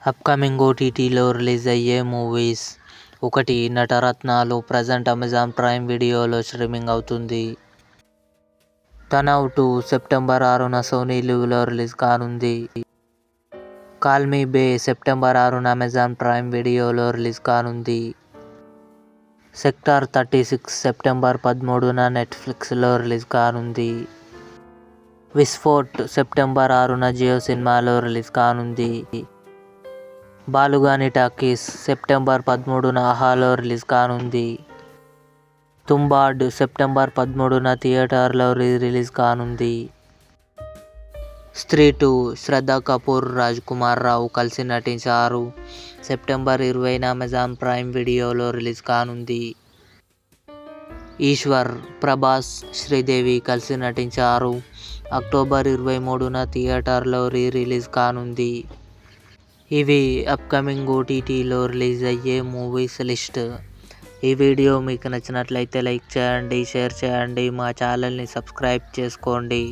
Upcoming ఓటీటీలో release అయ్యే movies. 1. నటరత్నాలు present Amazon prime వీడియోలో స్ట్రీమింగ్ అవుతుంది. తనవ్ 2 సెప్టెంబర్ 6న సోనీ లివ్లో రిలీజ్ కానుంది. కాల్ మీ బే సెప్టెంబర్ 6న అమెజాన్ ప్రైమ్ వీడియోలో రిలీజ్ కానుంది. సెక్టార్ 36 సెప్టెంబర్ 13న నెట్ఫ్లిక్స్లో రిలీజ్ కానుంది. విస్ఫోట్ సెప్టెంబర్ 6న జియో సినిమాలో రిలీజ్ కానుంది. బాలుగాని టాకీస్ సెప్టెంబర్ 13న ఆహాలో రిలీజ్ కానుంది. తుంబాడ్ సెప్టెంబర్ 13న థియేటర్లో రిలీజ్ కానుంది. స్త్రీ 2 శ్రద్ధా కపూర్, రాజ్కుమార్ రావు కలిసి నటించారు. సెప్టెంబర్ 20న అమెజాన్ ప్రైమ్ వీడియోలో రిలీజ్ కానుంది. ఈశ్వర్, ప్రభాస్, శ్రీదేవి కలిసి నటించారు. అక్టోబర్ 23న థియేటర్లో రిలీజ్ కానుంది. ఇవి అప్కమింగ్ ఓటీటీలో రిలీజ్ అయ్యే మూవీస్ లిస్ట్. ఈ వీడియో మీకు నచ్చినట్లయితే లైక్ చేయండి, షేర్ చేయండి, మా ఛానల్ని సబ్స్క్రైబ్ చేసుకోండి.